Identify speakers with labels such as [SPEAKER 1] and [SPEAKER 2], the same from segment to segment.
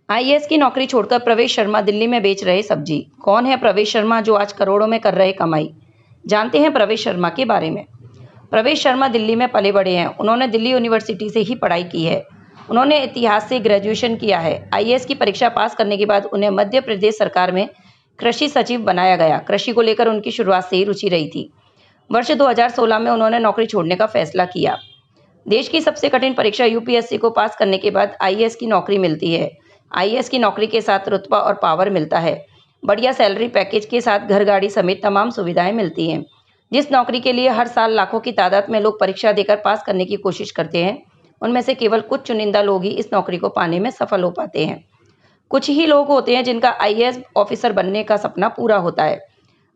[SPEAKER 1] IAS की नौकरी छोड़कर प्रवेश शर्मा दिल्ली में बेच रहे सब्जी। कौन है प्रवेश शर्मा जो आज करोड़ों में कर रहे कमाई? जानते हैं प्रवेश शर्मा के बारे में। प्रवेश शर्मा दिल्ली में पले बड़े हैं। उन्होंने दिल्ली यूनिवर्सिटी से ही पढ़ाई की है। उन्होंने इतिहास से ग्रेजुएशन किया है। आईएएस की परीक्षा पास करने के बाद उन्हें मध्य प्रदेश सरकार में कृषि सचिव बनाया गया। कृषि को लेकर उनकी शुरुआत से ही रुचि रही थी। वर्ष 2016 में उन्होंने नौकरी छोड़ने का फैसला किया। देश की सबसे कठिन परीक्षा यूपीएससी को पास करने के बाद आईएएस की नौकरी मिलती है। आईएएस की नौकरी के साथ रुतबा और पावर मिलता है। बढ़िया सैलरी पैकेज के साथ घर गाड़ी समेत तमाम सुविधाएं मिलती हैं। जिस नौकरी के लिए हर साल लाखों की तादाद में लोग परीक्षा देकर पास करने की कोशिश करते हैं, उनमें से केवल कुछ चुनिंदा लोग ही इस नौकरी को पाने में सफल हो पाते हैं। कुछ ही लोग होते हैं जिनका आईएएस ऑफिसर बनने का सपना पूरा होता है।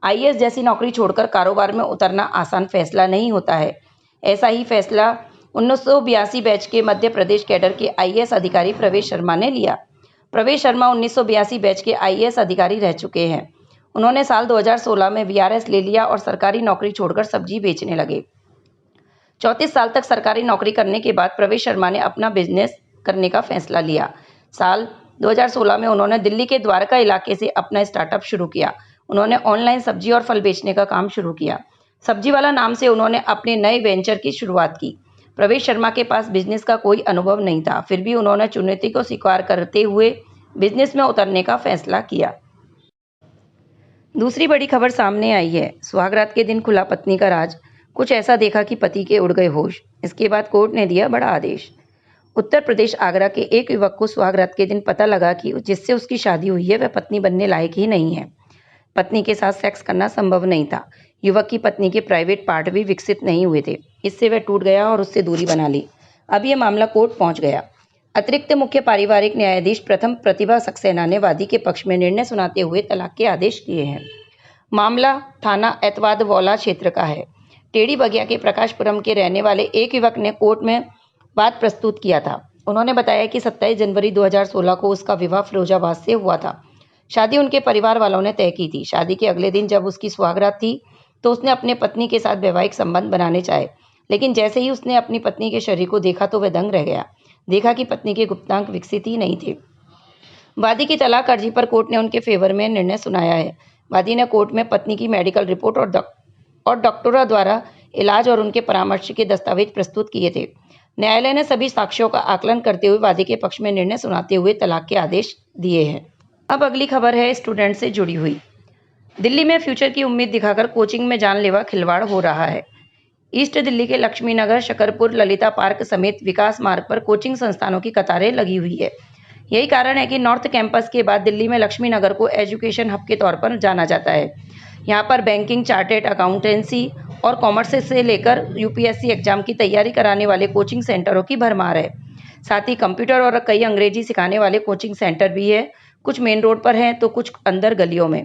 [SPEAKER 1] आईएएस जैसी नौकरी छोड़कर कारोबार में उतरना आसान फैसला नहीं होता है। ऐसा ही फैसला 1982 बैच के मध्य प्रदेश कैडर के आईएएस अधिकारी प्रवेश शर्मा ने लिया। प्रवेश शर्मा 1982 बैच के आईएएस अधिकारी रह चुके हैं। उन्होंने साल 2016 में वीआरएस ले लिया और सरकारी नौकरी छोड़कर सब्जी बेचने लगे। 34 साल तक सरकारी नौकरी करने के बाद प्रवेश शर्मा ने अपना बिजनेस करने का फैसला लिया। साल 2016 में उन्होंने दिल्ली के द्वारका इलाके से अपना स्टार्टअप शुरू किया। उन्होंने ऑनलाइन सब्जी और फल बेचने का काम शुरू किया। सब्जी वाला नाम से उन्होंने अपने नए वेंचर की शुरुआत की। प्रवेश शर्मा के पास बिजनेस का कोई अनुभव नहीं था, फिर भी उन्होंने चुनौती को स्वीकार करते हुए बिजनेस में उतरने का फैसला किया। दूसरी बड़ी खबर सामने आई है। सुहागरात के दिन खुला पत्नी का राज। कुछ ऐसा देखा कि पति के उड़ गए होश। इसके बाद कोर्ट ने दिया बड़ा आदेश। उत्तर प्रदेश आगरा के एक युवक को सुहागरात के दिन पता लगा कि जिससे उसकी शादी हुई है वह पत्नी बनने लायक ही नहीं है। पत्नी के साथ सेक्स करना संभव नहीं था। युवक की पत्नी के प्राइवेट पार्ट भी विकसित नहीं हुए थे। इससे वह टूट गया और उससे दूरी बना ली। अब यह मामला कोर्ट पहुंच गया। अतिरिक्त मुख्य पारिवारिक न्यायाधीश प्रथम प्रतिभा सक्सेना ने वादी के पक्ष में निर्णय सुनाते हुए तलाक के आदेश दिए हैं। मामला थाना एतवादवौला क्षेत्र का है। टेढ़ी बगिया के प्रकाशपुरम के रहने वाले एक युवक ने कोर्ट में बात प्रस्तुत किया था। उन्होंने बताया कि 27 जनवरी 2016 को उसका विवाह फिरोजाबाद से हुआ था। शादी उनके परिवार वालों ने तय की थी। शादी के अगले दिन जब उसकी सुहागरात थी तो उसने अपने पत्नी के साथ वैवाहिक संबंध बनाने चाहे, लेकिन जैसे ही उसने अपनी पत्नी के शरीर को देखा तो वह दंग रह गया। देखा कि पत्नी के गुप्तांग विकसित ही नहीं थे। वादी की तलाक अर्जी पर कोर्ट ने उनके फेवर में निर्णय सुनाया है। वादी ने कोर्ट में पत्नी की मेडिकल रिपोर्ट और डॉक्टरों द्वारा इलाज और उनके परामर्श के दस्तावेज प्रस्तुत किए थे। न्यायालय ने सभी साक्ष्यों का आकलन करते हुए वादी के पक्ष में निर्णय सुनाते हुए तलाक के आदेश दिए हैं। अब अगली खबर है स्टूडेंट से जुड़ी हुई। दिल्ली में फ्यूचर की उम्मीद दिखाकर कोचिंग में जानलेवा खिलवाड़ हो रहा है। ईस्ट दिल्ली के लक्ष्मी नगर, शकरपुर, ललिता पार्क समेत विकास मार्ग पर कोचिंग संस्थानों की कतारें लगी हुई है। यही कारण है कि नॉर्थ कैंपस के बाद दिल्ली में लक्ष्मी नगर को एजुकेशन हब के तौर पर जाना जाता है। यहाँ पर बैंकिंग, चार्टेड अकाउंटेंसी और कॉमर्स से लेकर यूपीएससी एग्जाम की तैयारी कराने वाले कोचिंग सेंटरों की भरमार है। साथ ही कंप्यूटर और कई अंग्रेजी सिखाने वाले कोचिंग सेंटर भी है। कुछ मेन रोड पर हैं तो कुछ अंदर गलियों में।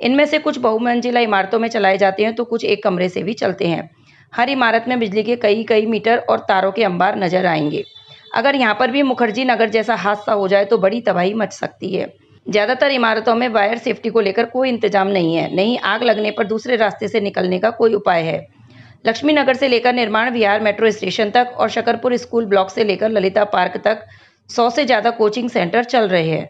[SPEAKER 1] इनमें से कुछ बहुमंजिला इमारतों में चलाए जाते हैं तो कुछ एक कमरे से भी चलते हैं। हर इमारत में बिजली के कई मीटर और तारों के अंबार नजर आएंगे। अगर यहाँ पर भी मुखर्जी नगर जैसा हादसा हो जाए तो बड़ी तबाही मच सकती है। ज़्यादातर इमारतों में वायर सेफ्टी को लेकर कोई इंतजाम नहीं है। नहीं आग लगने पर दूसरे रास्ते से निकलने का कोई उपाय है। लक्ष्मी नगर से लेकर निर्माण विहार मेट्रो स्टेशन तक और शकरपुर स्कूल ब्लॉक से लेकर ललिता पार्क तक 100 से ज़्यादा कोचिंग सेंटर चल रहे हैं।